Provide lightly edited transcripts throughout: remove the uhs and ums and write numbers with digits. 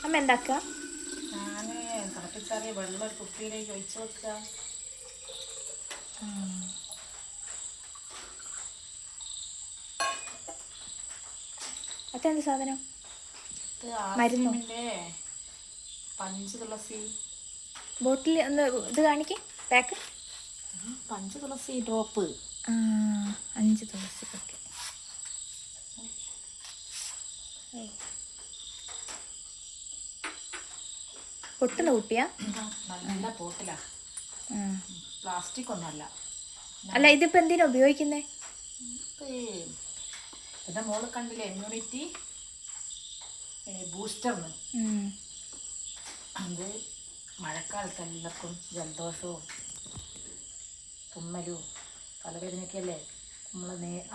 അമ്മ എന്താക്കുക? ഞാൻ തിളപ്പിച്ചാറിയ വെള്ളം ഒരു കുപ്പിയിലേക്ക് ഒഴിച്ചു വെക്കുക. അതെന്ത് സാധനം? മരുന്നോ? പഞ്ച് തുളസി ബോട്ടിൽ ഒന്ന് ഇത് കാണിക്കേ പാക്ക്. പഞ്ച് തുളസി ഡ്രോപ്പ് 5 തുളസി. ഓക്കെ. പൊട്ടുന്ന കുപ്പിയാ? നല്ല ബോട്ടിലാ, പ്ലാസ്റ്റിക് ഒന്നുമല്ല. അല്ല, ഇതിപ്പോൾ എന്തിനാ ഉപയോഗിക്കുന്നത്? എൻ്റെ മോള് കണ്ടില്ലേ, ഇമ്മ്യൂണിറ്റി ബൂസ്റ്റർന്ന്. അത് മഴക്കാലത്ത് എല്ലാവർക്കും ജലദോഷവും തുമ്മലും തലവേദനയൊക്കെയല്ലേ. നമ്മൾ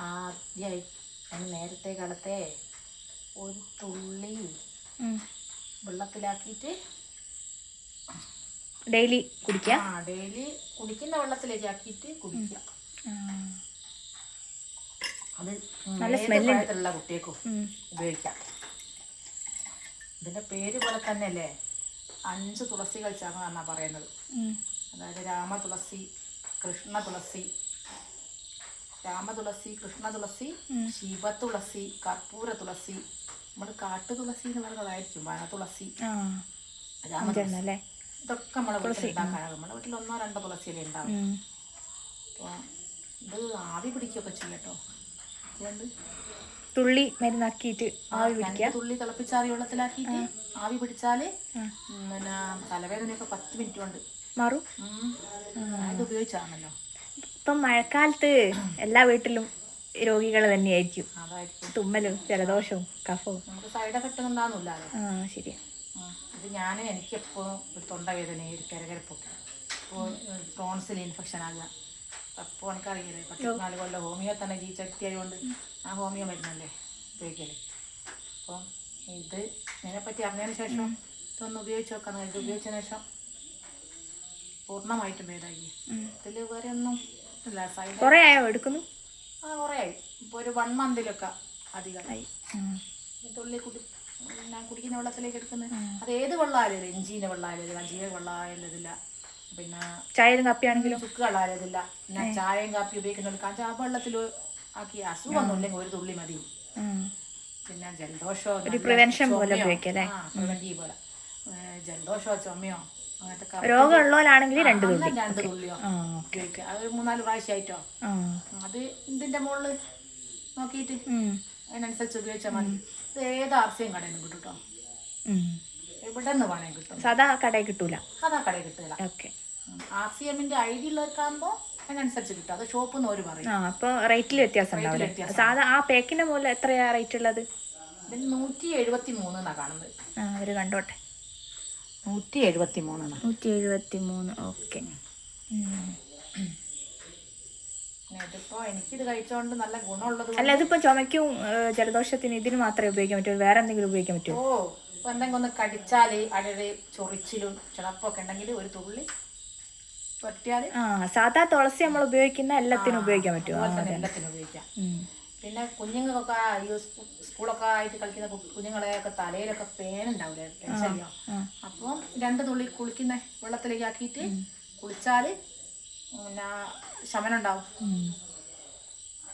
ആദ്യമായി അതിന് നേരത്തെ കാലത്തെ ഒരു തുള്ളി വെള്ളത്തിലാക്കിയിട്ട് ഡെയിലി കുടിക്കുക. ഡെയിലി കുടിക്കുന്ന വെള്ളത്തിലേക്ക് ആക്കിയിട്ട് കുടിക്കുക. അത് നല്ല സ്മെല്ലുള്ള കുട്ടികൾക്കും ഉപയോഗിക്കാം. ഇതിൻ്റെ പേര് പോലെ തന്നെയല്ലേ, 5 തുളസികൾ ചേർന്നാണ് പറയുന്നത്. അതായത് രാമതുളസി, കൃഷ്ണതുളസി, കൃഷ്ണതുളസി, ശിവതുളസി, കർപ്പൂര തുളസി, നമ്മൾ കാട്ടുതുളസി എന്ന് പറയുന്നതായിരിക്കും വനതുളസി, രാമതുളസി. ഇതൊക്കെ നമ്മളെ വീട്ടിൽ ഉണ്ടാക്കാനാകും. നമ്മുടെ വീട്ടിൽ 1-2 തുളസിയല്ലേ ഉണ്ടാവും. അപ്പോൾ ഇത് ആവി പിടിക്കുകയൊക്കെ ചെയ്യട്ടോ. അതുകൊണ്ട് തുള്ളി മരുന്നാക്കിയിട്ട് ആവി പിടിക്കുക. തുള്ളി തിളപ്പിച്ചാറിയ വെള്ളത്തിലാക്കിയിട്ട് ആവി പിടിച്ചാൽ പിന്നെ തലവേദനയൊക്കെ 10 മിനിറ്റ് കൊണ്ട് മാറും. ഇത് ഉപയോഗിച്ചാണല്ലോ. ഇപ്പം മഴക്കാലത്ത് എല്ലാ വീട്ടിലും രോഗികൾ തന്നെയായിരിക്കും. തുമ്മലും ജലദോഷവും കഫവും. നമുക്ക് സൈഡ് എഫക്റ്റ് ഉണ്ടാകുന്നില്ലല്ലോ. ശരിയാ. ഇത് എനിക്കെപ്പോഴും ഒരു തൊണ്ടവേദന, ഒരു കരകരപ്പൊക്കെ, ഇപ്പോൾ ടോൺസിൽ ഇൻഫെക്ഷൻ ആകുക. അപ്പോൾ എനിക്കറിയില്ലേ, 14 കൊല്ലം ഹോമിയോ തന്നെ ജീവിച്ചെത്തിയായതുകൊണ്ട് ആ ഹോമിയോ മരുന്നല്ലേ ഉപയോഗിക്കല്. അപ്പം ഇതിനെപ്പറ്റി അറിഞ്ഞതിന് ശേഷം ഇതൊന്ന് ഉപയോഗിച്ച് നോക്കാം. ഇത് ഉപയോഗിച്ചതിന് ശേഷം പൂർണ്ണമായിട്ടും ഭേദമായി. ഇതിൽ വേറെ ഒന്നും ഇല്ല. സൈഡ് കുറേ ആയോ എടുക്കുന്നു? കുറേ ആയി. ഇപ്പോൾ ഒരു 1 മന്തിലൊക്കെ അധികമായി. തുള്ളി ഞാൻ കുടിക്കുന്ന വെള്ളത്തിലേക്ക് എടുക്കുന്നത് അത് ഏത് വെള്ളമായാലും, ഇഞ്ചീൻ്റെ വെള്ളമായാലും, അജീവ വെള്ളമായാലും ഇതില്ല. പിന്നെ ചായയും കാപ്പിയാണെങ്കിലും ചുക്ക് വെള്ളമായാലും ഇതില്ല. പിന്നെ ചായയും കാപ്പി ഉപയോഗിക്കുന്നവർക്ക് ആ വെള്ളത്തിൽ ആക്കി അസുഖമൊന്നുമില്ലെങ്കിൽ ഒരു തുള്ളി മതി. പിന്നെ ജലദോഷമോ പ്രിവെൻഷൻ പോലെ ഉപയോഗിക്കല്ലേ, പ്രിവെന്റീവ് പോലെ, ജലദോഷമോ ചുമയോ അങ്ങനത്തെ രോഗമുള്ളവരാണെങ്കിൽ 2 തുള്ളിയോ ഉപയോഗിക്കുക. അത് 3-4 പ്രാവശ്യമായിട്ടോ. അത് ഇതിൻ്റെ മുകളിൽ നോക്കിയിട്ട് അതിനനുസരിച്ച് ഉപയോഗിച്ചാൽ മതി. ഇത് ഏത് ആർസിയും കടയിൽ നിന്ന് കിട്ടും കേട്ടോ. എവിടെ നിന്ന് വേണമെങ്കിൽ കിട്ടും. സാധാ കടയിൽ കിട്ടൂല. സാധാ കടയിൽ കിട്ടില്ല. RCMന്റെ ID ഉള്ളവർക്കാകുമ്പോൾ അതിനനുസരിച്ച് കിട്ടും. അത് ഷോപ്പിൽ നിന്ന് ഒരു പറയും. അപ്പോൾ റേറ്റിൽ വ്യത്യാസം ഉണ്ടാവില്ല. സാധാ ആ പാക്കിന്റെ മുകളിൽ എത്രയാ റേറ്റ് ഉള്ളത്? ഇതിന് 173 എന്നാണ് കാണുന്നത്. അവര് കണ്ടോട്ടെ. 173. ഓക്കെ. ഇതിപ്പോ എനിക്കിത് കഴിച്ചോണ്ട് നല്ല ഗുണമുള്ളത്. അല്ല, ഇതിപ്പോ ചുമയ്ക്കും ജലദോഷത്തിന് ഇതിന് മാത്രമേ ഉപയോഗിക്കാൻ പറ്റൂ? വേറെ എന്തെങ്കിലും ഉപയോഗിക്കാൻ പറ്റുമോ? ഇപ്പൊ എന്തെങ്കിലും ഒന്ന് കടിച്ചാല് അടര് ചൊറിച്ചിലും ചിലപ്പൊക്കെ ഉണ്ടെങ്കിൽ ഒരു തുള്ളി പറ്റിയാല് സാധാ തുളസി നമ്മൾ ഉപയോഗിക്കുന്ന എല്ലാത്തിനും ഉപയോഗിക്കാൻ പറ്റുമോ? എല്ലാത്തിനും ഉപയോഗിക്കാം. പിന്നെ കുഞ്ഞുങ്ങൾക്കൊക്കെ സ്കൂളൊക്കെ ആയിട്ട് കളിക്കുന്ന കുഞ്ഞുങ്ങളെയൊക്കെ തലയിലൊക്കെ പേനുണ്ടാവില്ലേ, ടെൻഷനോ. അപ്പോൾ 2 തുള്ളി കുളിക്കുന്ന വെള്ളത്തിലേക്ക് ആക്കിയിട്ട് കുളിച്ചാല് പിന്നെ ശമനം ഉണ്ടാവും.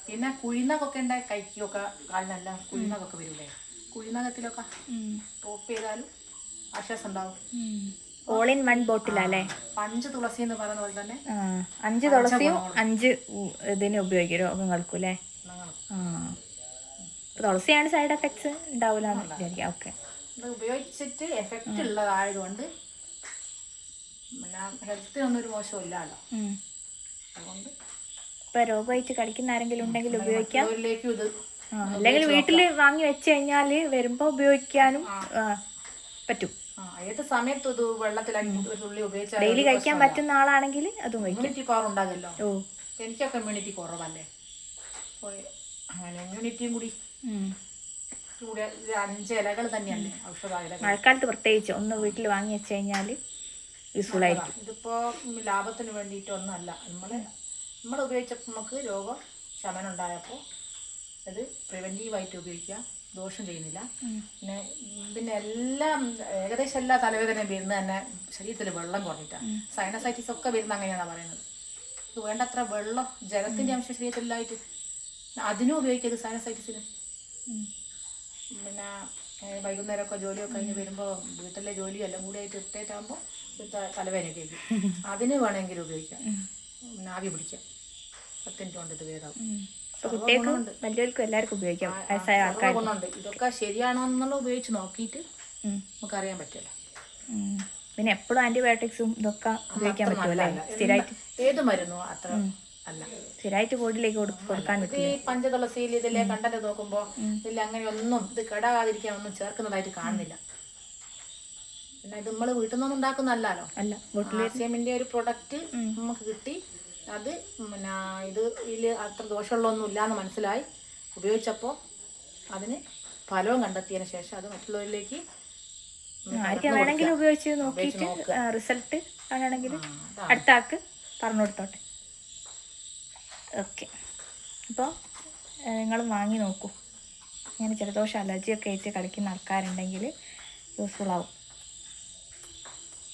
പിന്നെ കുഴിനകൊക്കെ ഉണ്ടായി കൈക്കൊക്കെ കാലിനെല്ലാം കുഴിനകൊക്കെ വരൂലേ, കുഴിനകത്തിലൊക്കെ ടോപ്പ് ചെയ്താലും ആശ്വാസം ഉണ്ടാവും. All in 1 ബോട്ടിലല്ലേ? 5 തുളസി എന്ന് പറയുന്ന പോലെ തന്നെ 5 തുളസിയും 5 ഇതിന് ഉപയോഗിക്കും രോഗങ്ങൾക്കും അല്ലേ? തുളസിയാണ് സൈഡ് എഫക്ട്സ് ഉണ്ടാവില്ല എന്ന് വിചാരിക്കാം. ഓക്കെ. ഇത് ഉപയോഗിച്ചിട്ട് എഫക്റ്റ് ഉള്ളതായതുകൊണ്ട് പിന്നെ ഹെൽത്തിനൊന്നും ഒരു മോശമില്ലല്ലോ. അതുകൊണ്ട് ഇപ്പൊ രോഗമായിട്ട് കളിക്കുന്ന ആരെങ്കിലും ഉണ്ടെങ്കിൽ ഉപയോഗിക്കാം. ഇത് അല്ലെങ്കിൽ വീട്ടിൽ വാങ്ങി വെച്ച് കഴിഞ്ഞാൽ വരുമ്പോ ഉപയോഗിക്കാനും പറ്റും. ഏത് സമയത്തും ഇത് വെള്ളത്തിലാക്കി ഒരു തുള്ളി ഉപയോഗിച്ചാൽ ഡെയിലി കഴിക്കാൻ പറ്റുന്ന ആളാണെങ്കിൽ അതും കഴിക്കാം. ഇമ്മ്യൂണിറ്റി കുറവുണ്ടാകല്ലോ. എനിക്കൊക്കെ ഇമ്മ്യൂണിറ്റി കുറവല്ലേ, അങ്ങനെ ഇമ്മ്യൂണിറ്റിയും കൂടി 5 ഇലകൾ തന്നെയല്ലേ ഔഷധ ഇലകൾ. മഴക്കാലത്ത് പ്രത്യേകിച്ച് ഒന്ന് വീട്ടിൽ വാങ്ങി വെച്ച് കഴിഞ്ഞാൽ യൂസ്ഫുൾ ആയിരിക്കും. ഇതിപ്പോ ലാഭത്തിന് വേണ്ടിയിട്ടൊന്നുമല്ല. നമ്മൾ ഉപയോഗിച്ചപ്പോൾ നമുക്ക് രോഗം ശമനം ഉണ്ടായപ്പോൾ അത് പ്രിവെന്റീവായിട്ട് ഉപയോഗിക്കാം. ദോഷം ചെയ്യുന്നില്ല. പിന്നെ എല്ലാം ഏകദേശം എല്ലാ തലവേദനയും വരുന്ന തന്നെ ശരീരത്തിൽ വെള്ളം കുറഞ്ഞിട്ടാണ്. സൈനസൈറ്റിസ് ഒക്കെ വരുന്ന അങ്ങനെയാണ് പറയുന്നത്. വേണ്ടത്ര വെള്ളം ജലത്തിന്റെ അംശം ശരീരത്തിലായിട്ട് അതിനും ഉപയോഗിക്കരുത് സൈനസൈറ്റിസിന്. പിന്നെ വൈകുന്നേരമൊക്കെ ജോലിയൊക്കെ കഴിഞ്ഞ് വരുമ്പോൾ വീട്ടിലെ ജോലിയും എല്ലാം കൂടി ആയിട്ട് ഇറിറ്റേറ്റ് ആകുമ്പോൾ തലവേദനയൊക്കെ ആയിരിക്കും. അതിന് വേണമെങ്കിൽ ഉപയോഗിക്കാം. പിന്നെ ആവി പിടിക്കാം. 10 മിനിറ്റ് കൊണ്ട് ഇത് വേദാവും. വലിയവർക്കും എല്ലാവർക്കും ഉപയോഗിക്കാം. ഗുണമുണ്ട്. ഇതൊക്കെ ശരിയാണോ എന്നുള്ള ഉപയോഗിച്ച് നോക്കിയിട്ട് നമുക്കറിയാൻ പറ്റുമല്ലോ. പിന്നെ എപ്പോഴും ആന്റിബയോട്ടിക്സും ഇതൊക്കെ ഉപയോഗിക്കാൻ പറ്റുമല്ലേ? സ്ഥിരമായിട്ട് ഏത് മരുന്നോ അത്ര അല്ല. സ്ഥിരമായിട്ട് ബോഡിയിലേക്ക് കൊടുക്കാൻ പറ്റും. ഈ പഞ്ചതുളസിയിൽ ഇതിലെ കണ്ടന്റ് നോക്കുമ്പോൾ ഇതിൽ അങ്ങനെ ഒന്നും ഇത് കേടാകാതിരിക്കാൻ ഒന്നും ചേർക്കുന്നതായിട്ട് കാണുന്നില്ല. പിന്നെ ഇത് നമ്മൾ വീട്ടിൽ നിന്നൊന്നും ഉണ്ടാക്കുന്നതല്ലോ. ആർസിഎമ്മിന്റെ ഒരു പ്രൊഡക്റ്റ് നമുക്ക് കിട്ടി. അത് പിന്നെ ഇതിൽ അത്ര ദോഷമുള്ളൊന്നും ഇല്ലയെന്ന് മനസ്സിലായി. ഉപയോഗിച്ചപ്പോൾ അതിന് ഫലവും കണ്ടെത്തിയതിന് ശേഷം അത് മറ്റുള്ളവരിലേക്ക് ആർക്കും വേണമെങ്കിലും ഉപയോഗിച്ച് നോക്കിയിട്ട് റിസൾട്ട് ആണെങ്കിൽ അടുത്ത ആൾക്ക് പറഞ്ഞു കൊടുത്തോട്ടെ. ഓക്കെ, അപ്പോൾ നിങ്ങൾ വാങ്ങി നോക്കൂ. ഇങ്ങനെ ജലദോഷം അലർജിയൊക്കെ ആയിട്ട് കളിക്കുന്ന ആൾക്കാരുണ്ടെങ്കിൽ യൂസ്ഫുൾ ആവും.